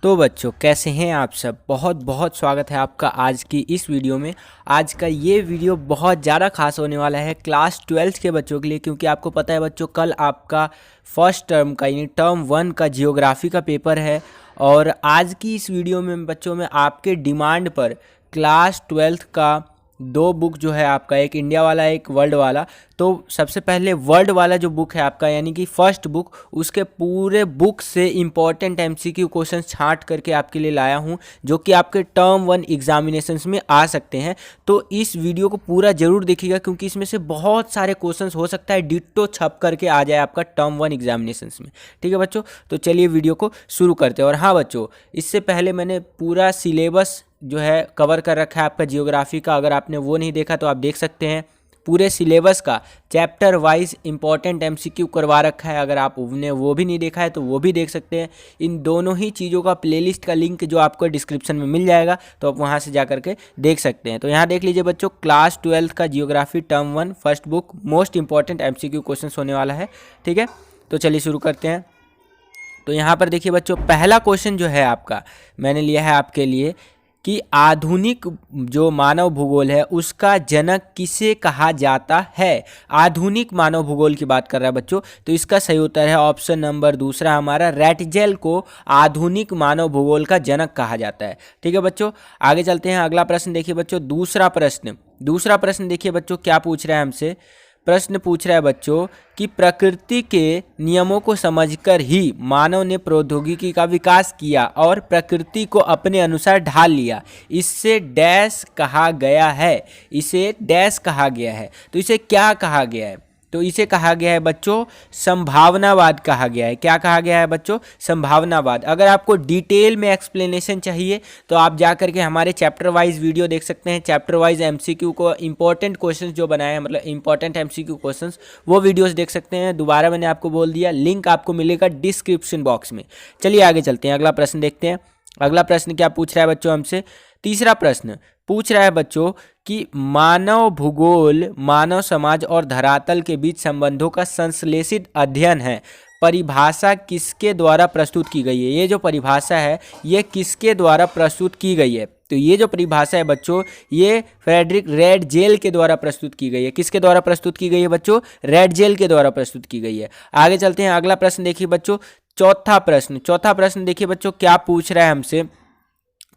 तो बच्चों कैसे हैं आप सब। बहुत बहुत स्वागत है आपका आज की इस वीडियो में। आज का ये वीडियो बहुत ज़्यादा खास होने वाला है क्लास 12 के बच्चों के लिए, क्योंकि आपको पता है बच्चों कल आपका फर्स्ट टर्म का यानी टर्म 1 का जियोग्राफी का पेपर है। और आज की इस वीडियो में बच्चों में आपके डिमांड पर क्लास 12 का दो बुक जो है आपका, एक इंडिया वाला एक वर्ल्ड वाला। तो सबसे पहले वर्ल्ड वाला जो बुक है आपका यानी कि फर्स्ट बुक, उसके पूरे बुक से इम्पॉर्टेंट एमसीक्यू क्वेश्चन छांट करके आपके लिए लाया हूं, जो कि आपके टर्म 1 एग्जामिनेशंस में आ सकते हैं। तो इस वीडियो को पूरा जरूर देखिएगा, क्योंकि इसमें से बहुत सारे क्वेश्चंस हो सकता है डिट्टो छप करके आ जाए आपका टर्म 1 एग्जामिनेशंस में। ठीक है बच्चों, तो चलिए वीडियो को शुरू करते हैं। और हाँ बच्चों, इससे पहले मैंने पूरा सिलेबस जो है कवर कर रखा है आपका जियोग्राफी का। अगर आपने वो नहीं देखा तो आप देख सकते हैं। पूरे सिलेबस का चैप्टर वाइज इंपॉर्टेंट एमसीक्यू करवा रखा है। अगर आपने वो भी नहीं देखा है तो वो भी देख सकते हैं। इन दोनों ही चीज़ों का प्लेलिस्ट का लिंक जो आपको डिस्क्रिप्शन में मिल जाएगा, तो आप वहाँ से जा करके देख सकते हैं। तो यहाँ देख लीजिए बच्चों, क्लास 12 का geography term 1 first book most important MCQ question होने वाला है। ठीक है, तो चलिए शुरू करते हैं। तो यहाँ पर देखिए बच्चों, पहला क्वेश्चन जो है आपका मैंने लिया है आपके लिए कि आधुनिक जो मानव भूगोल है उसका जनक किसे कहा जाता है। आधुनिक मानव भूगोल की बात कर रहा है बच्चों, तो इसका सही उत्तर है ऑप्शन नंबर दूसरा हमारा, रैटजेल को आधुनिक मानव भूगोल का जनक कहा जाता है। ठीक है बच्चों, आगे चलते हैं। अगला प्रश्न देखिए बच्चों, दूसरा प्रश्न देखिए बच्चों क्या पूछ रहा है हमसे। प्रश्न पूछ रहा है बच्चों कि प्रकृति के नियमों को समझकर ही मानव ने प्रौद्योगिकी का विकास किया और प्रकृति को अपने अनुसार ढाल लिया। इसे डैश कहा गया है। तो इसे क्या कहा गया है? तो इसे कहा गया है बच्चों संभावनावाद कहा गया है। क्या कहा गया है बच्चों? संभावनावाद। अगर आपको डिटेल में एक्सप्लेनेशन चाहिए तो आप जा करके हमारे चैप्टर वाइज वीडियो देख सकते हैं। चैप्टर वाइज एमसीक्यू को इंपॉर्टेंट क्वेश्चंस जो बनाए हैं, मतलब इंपॉर्टेंट एमसीक्यू क्वेश्चंस, वो वीडियोस देख सकते हैं। दोबारा मैंने आपको बोल दिया, लिंक आपको मिलेगा डिस्क्रिप्शन बॉक्स में। चलिए आगे चलते हैं, अगला प्रश्न देखते हैं। अगला प्रश्न क्या पूछ रहा है बच्चों हमसे? तीसरा प्रश्न पूछ रहा है बच्चों कि मानव भूगोल मानव समाज और धरातल के बीच संबंधों का संश्लेषित अध्ययन है। परिभाषा किसके द्वारा प्रस्तुत की गई है? ये जो परिभाषा है ये किसके द्वारा प्रस्तुत की गई है? तो ये जो परिभाषा है बच्चों, ये फ्रेडरिक रैटजेल के द्वारा प्रस्तुत की गई है। किसके द्वारा प्रस्तुत की गई है बच्चों? रैटजेल के द्वारा प्रस्तुत की गई है। आगे चलते हैं, अगला प्रश्न देखिए बच्चों, चौथा प्रश्न देखिए बच्चों क्या पूछ रहा है हमसे।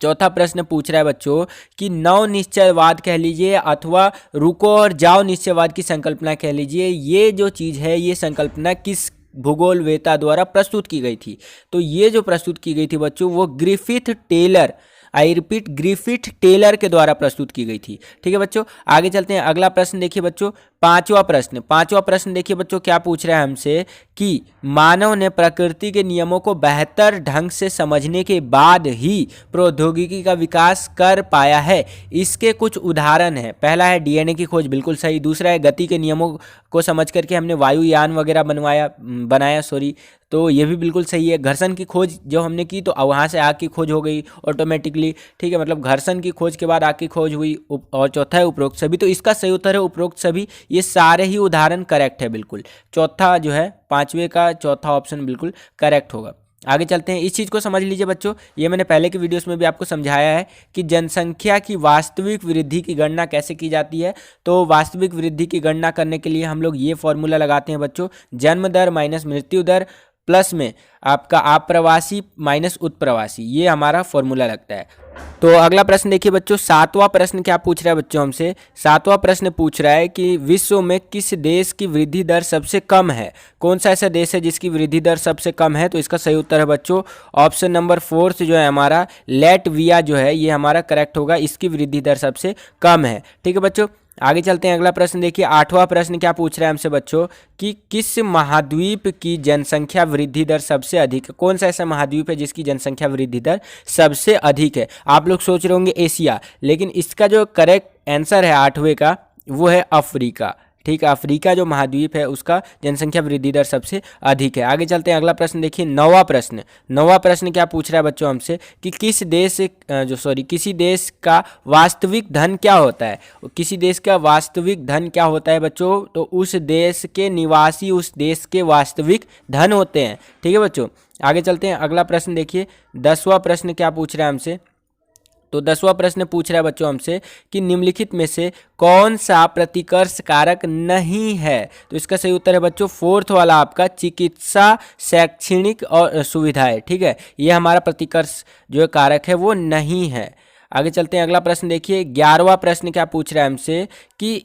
चौथा प्रश्न पूछ रहा है बच्चों कि नव निश्चयवाद कह लीजिए अथवा रुको और जाओ निश्चयवाद की संकल्पना कह लीजिए, ये जो चीज़ है ये संकल्पना किस भूगोलवेता द्वारा प्रस्तुत की गई थी? तो ये जो प्रस्तुत की गई थी बच्चों वो Griffith Taylor, I repeat Griffith Taylor के द्वारा प्रस्तुत की गई थी। ठीक है बच्चों, आगे चलते हैं। अगला प्रश्न देखिए बच्चों, पांचवा प्रश्न देखिए बच्चों क्या पूछ रहा है हमसे कि मानव ने प्रकृति के नियमों को बेहतर ढंग से समझने के बाद ही प्रौद्योगिकी का विकास कर पाया है। इसके कुछ उदाहरण हैं। पहला है डीएनए की खोज, बिल्कुल सही। दूसरा है गति के नियमों को समझ करके हमने वायुयान वगैरह बनाया तो ये भी बिल्कुल सही है। घर्षण की खोज जो हमने की तो वहाँ से आग की खोज हो गई ऑटोमेटिकली। ठीक है, मतलब घर्षण की खोज के बाद आग की खोज हुई। और चौथा है उपरोक्त सभी, तो इसका सही उत्तर है उपरोक्त सभी। ये सारे ही उदाहरण करेक्ट है बिल्कुल। चौथा जो है पांचवे का चौथा ऑप्शन बिल्कुल करेक्ट होगा। आगे चलते हैं। इस चीज़ को समझ लीजिए बच्चों, ये मैंने पहले के वीडियोस में भी आपको समझाया है कि जनसंख्या की वास्तविक वृद्धि की गणना कैसे की जाती है। तो वास्तविक वृद्धि की गणना करने के लिए हम लोग ये फॉर्मूला लगाते हैं बच्चों, जन्म दर माइनस मृत्यु दर प्लस में आपका आप्रवासी माइनस उत्प्रवासी, ये हमारा फॉर्मूला लगता है। तो अगला प्रश्न देखिए बच्चों, सातवां प्रश्न क्या पूछ रहा है बच्चों हमसे। सातवां प्रश्न पूछ रहा है कि विश्व में किस देश की वृद्धि दर सबसे कम है? कौन सा ऐसा देश है जिसकी वृद्धि दर सबसे कम है? तो इसका सही उत्तर है बच्चों ऑप्शन नंबर 4 जो है हमारा, लैटविया जो है ये हमारा करेक्ट होगा। इसकी वृद्धि दर सबसे कम है। ठीक है बच्चों, आगे चलते हैं। अगला प्रश्न देखिए, आठवां प्रश्न क्या पूछ रहा है हमसे बच्चों कि किस महाद्वीप की जनसंख्या वृद्धि दर सबसे अधिक है? कौन सा ऐसा महाद्वीप है जिसकी जनसंख्या वृद्धि दर सबसे अधिक है? आप लोग सोच रहे होंगे एशिया, लेकिन इसका जो करेक्ट आंसर है आठवें का वो है अफ्रीका। ठीक है, अफ्रीका जो महाद्वीप है उसका जनसंख्या वृद्धि दर सबसे अधिक है। आगे चलते हैं। अगला प्रश्न देखिए, नौवां प्रश्न क्या पूछ रहा है बच्चों हमसे कि किसी देश का वास्तविक धन क्या होता है? किसी देश का वास्तविक धन क्या होता है बच्चों? तो उस देश के निवासी उस देश के वास्तविक धन होते हैं। ठीक है बच्चों, आगे चलते हैं, अगला प्रश्न देखिए 10वां प्रश्न क्या पूछ रहा है हमसे। तो 10वां प्रश्न पूछ रहा है बच्चों हमसे कि निम्नलिखित में से कौन सा प्रतिकर्ष कारक नहीं है। तो इसका सही उत्तर है बच्चों 4th वाला आपका चिकित्सा, शैक्षणिक और सुविधाएं। ठीक है, ये हमारा प्रतिकर्ष जो कारक है वो नहीं है। आगे चलते हैं, अगला प्रश्न देखिए 11वां प्रश्न क्या पूछ रहा है हमसे कि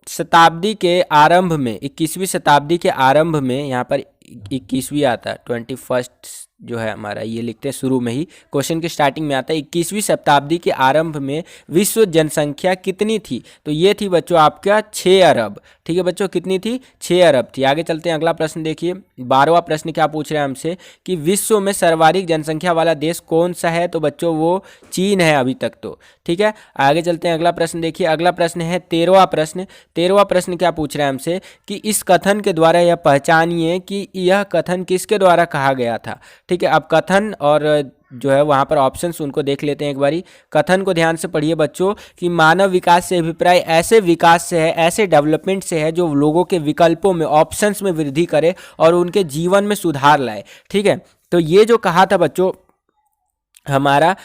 शताब्दी के आरंभ में, 21वीं शताब्दी के आरंभ में, यहाँ पर 21वीं आता है, 21st जो है हमारा ये लिखते हैं शुरू में ही, क्वेश्चन के स्टार्टिंग में आता है 21वीं शताब्दी के आरंभ में विश्व जनसंख्या कितनी थी। तो ये थी बच्चों आपका 6 अरब। ठीक है बच्चों, कितनी थी? 6 अरब थी। आगे चलते हैं, अगला प्रश्न देखिए 12वां प्रश्न क्या पूछ रहे हैं हमसे कि विश्व में सर्वाधिक जनसंख्या वाला देश कौन सा है। तो बच्चों वो चीन है अभी तक तो। ठीक है, आगे चलते हैं, अगला प्रश्न देखिए, अगला प्रश्न है 13वां प्रश्न। 13वां प्रश्न क्या पूछ रहा है हमसे कि इस कथन के द्वारा यह पहचानिए कि यह कथन किसके द्वारा कहा गया था। ठीक है, अब कथन और जो है वहाँ पर ऑप्शंस उनको देख लेते हैं एक बारी। कथन को ध्यान से पढ़िए बच्चों कि मानव विकास से अभिप्राय ऐसे विकास से है, ऐसे डेवलपमेंट से है जो लोगों के विकल्पों में, ऑप्शंस में वृद्धि करे और उनके जीवन में सुधार लाए। ठीक है, तो ये जो कहा था बच्चों हमारा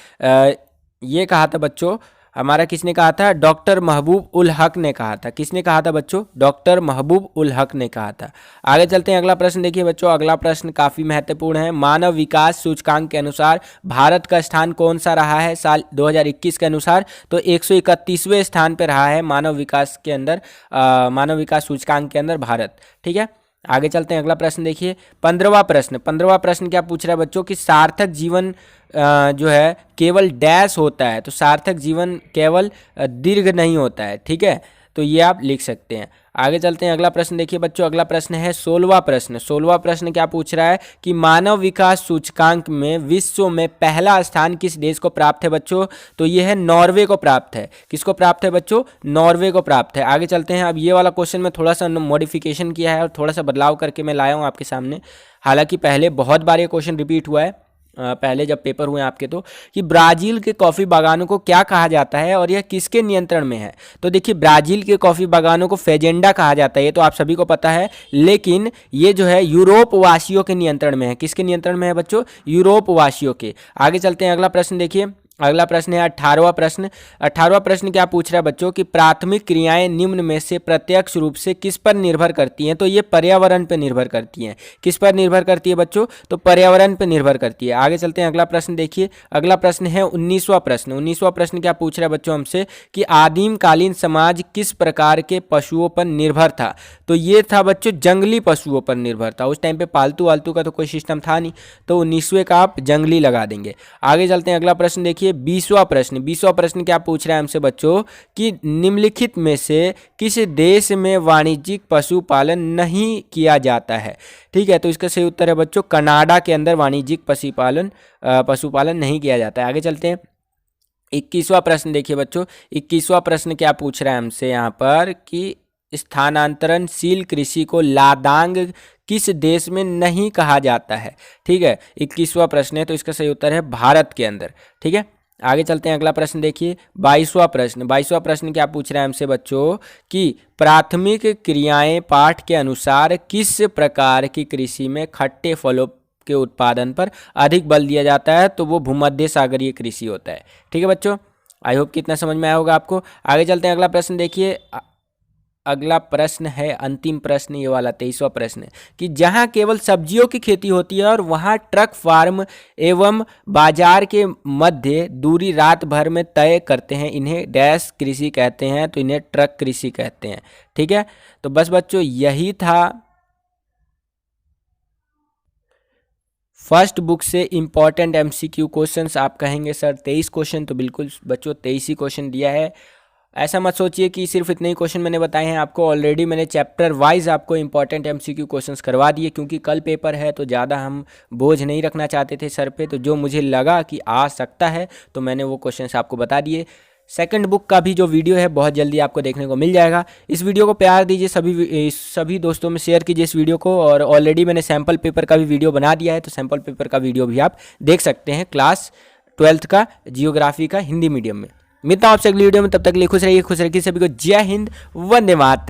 ये कहा था बच्चों हमारा, किसने कहा था? डॉक्टर महबूब उल हक ने कहा था। किसने कहा था बच्चों? डॉक्टर महबूब उल हक ने कहा था। आगे चलते हैं, अगला प्रश्न देखिए बच्चों, अगला प्रश्न काफ़ी महत्वपूर्ण है। मानव विकास सूचकांक के अनुसार भारत का स्थान कौन सा रहा है साल 2021 के अनुसार? तो 131वें स्थान पर रहा है मानव विकास के अंदर, मानव विकास सूचकांक के अंदर भारत। ठीक है, आगे चलते हैं, अगला प्रश्न देखिए 15वां प्रश्न। 15वां प्रश्न क्या पूछ रहा है बच्चों कि सार्थक जीवन जो है केवल डैश होता है। तो सार्थक जीवन केवल दीर्घ नहीं होता है। ठीक है, तो ये आप लिख सकते हैं। आगे चलते हैं, अगला प्रश्न देखिए बच्चों, अगला प्रश्न है 16वां प्रश्न। 16वां प्रश्न क्या पूछ रहा है कि मानव विकास सूचकांक में विश्व में पहला स्थान किस देश को प्राप्त है बच्चों? तो ये है नॉर्वे को प्राप्त है। किसको प्राप्त है बच्चों? नॉर्वे को प्राप्त है। आगे चलते हैं, अब ये वाला क्वेश्चन में थोड़ा सा मॉडिफिकेशन किया है और थोड़ा सा बदलाव करके मैं लाया हूँ आपके सामने। हालांकि पहले बहुत बार ये क्वेश्चन रिपीट हुआ है, पहले जब पेपर हुए आपके, तो कि ब्राज़ील के कॉफ़ी बागानों को क्या कहा जाता है और यह किसके नियंत्रण में है। तो देखिए ब्राज़ील के कॉफ़ी बागानों को फेजेंडा कहा जाता है, ये तो आप सभी को पता है, लेकिन ये जो है यूरोप वासियों के नियंत्रण में है। किसके नियंत्रण में है बच्चों? यूरोप वासियों के। आगे चलते हैं, अगला प्रश्न देखिए, अगला प्रश्न है 18वां प्रश्न। 18वां प्रश्न क्या पूछ रहा है बच्चों कि प्राथमिक क्रियाएं निम्न में से प्रत्यक्ष रूप से किस पर निर्भर करती हैं। तो ये पर्यावरण पर निर्भर करती हैं। किस पर निर्भर करती है बच्चों? तो पर्यावरण पर निर्भर करती है। आगे चलते हैं, अगला प्रश्न देखिए, अगला प्रश्न है 19वां प्रश्न। 19वां प्रश्न क्या पूछ रहा है बच्चों हमसे कि आदिम कालीन समाज किस प्रकार के पशुओं पर निर्भर था। तो ये था बच्चों जंगली पशुओं पर निर्भर था। उस टाइम पे पालतू वालतू का तो कोई सिस्टम था नहीं, तो 19वें का आप जंगली लगा देंगे। आगे चलते हैं, अगला प्रश्न देखिए 20वां प्रश्न। 20वां प्रश्न क्या पूछ रहा है हमसे बच्चों कि निम्नलिखित में से किस देश में वाणिज्यिक पशुपालन नहीं किया जाता है। ठीक है, तो इसका सही उत्तर है बच्चों कनाडा के अंदर वाणिज्यिक पशुपालन नहीं किया जाता है। आगे चलते हैं, 21वां प्रश्न देखिए बच्चों। 21वां प्रश्न क्या पूछ रहा है हमसे यहाँ पर कि स्थानांतरणशील कृषि को लादांग किस देश में नहीं कहा जाता है। ठीक है, 21वां प्रश्न है, तो इसका सही उत्तर है भारत के अंदर। ठीक है, आगे चलते हैं, अगला प्रश्न देखिए 22वां प्रश्न। 22वां प्रश्न क्या पूछ रहा है हमसे बच्चों कि प्राथमिक क्रियाएं पाठ के अनुसार किस प्रकार की कृषि में खट्टे फलों के उत्पादन पर अधिक बल दिया जाता है। तो वो भूमध्य सागरीय कृषि होता है। ठीक है बच्चों, आई होप कि इतना समझ में आया होगा आपको। आगे चलते हैं, अगला प्रश्न देखिए, अगला प्रश्न है अंतिम प्रश्न, ये वाला 23वां प्रश्न कि जहां केवल सब्जियों की खेती होती है और वहां ट्रक फार्म एवं बाजार के मध्य दूरी रात भर में तय करते हैं, इन्हें डैश कृषि कहते हैं। तो इन्हें ट्रक कृषि कहते हैं। ठीक है, तो बस बच्चों यही था फर्स्ट बुक से इंपॉर्टेंट एमसीक्यू क्वेश्चंस। आप कहेंगे सर 23 क्वेश्चन, तो बिल्कुल बच्चों 23 ही क्वेश्चन दिया है। ऐसा मत सोचिए कि सिर्फ इतने ही क्वेश्चन मैंने बताए हैं आपको। ऑलरेडी मैंने चैप्टर वाइज आपको इंपॉर्टेंट एमसीक्यू क्वेश्चंस करवा दिए, क्योंकि कल पेपर है तो ज़्यादा हम बोझ नहीं रखना चाहते थे सर पे। तो जो मुझे लगा कि आ सकता है तो मैंने वो क्वेश्चंस आपको बता दिए। सेकंड बुक का भी जो वीडियो है बहुत जल्दी आपको देखने को मिल जाएगा। इस वीडियो को प्यार दीजिए, सभी दोस्तों में शेयर कीजिए इस वीडियो को। और ऑलरेडी मैंने सैम्पल पेपर का भी वीडियो बना दिया है, तो सैम्पल पेपर का वीडियो भी आप देख सकते हैं क्लास 12th का जियोग्राफी का हिंदी मीडियम में। मिलता हूं आपसे अगली वीडियो में, तब तक के लिए खुश रहिए, खुश रखिए सभी को। जय हिंद, वंदे मातरम।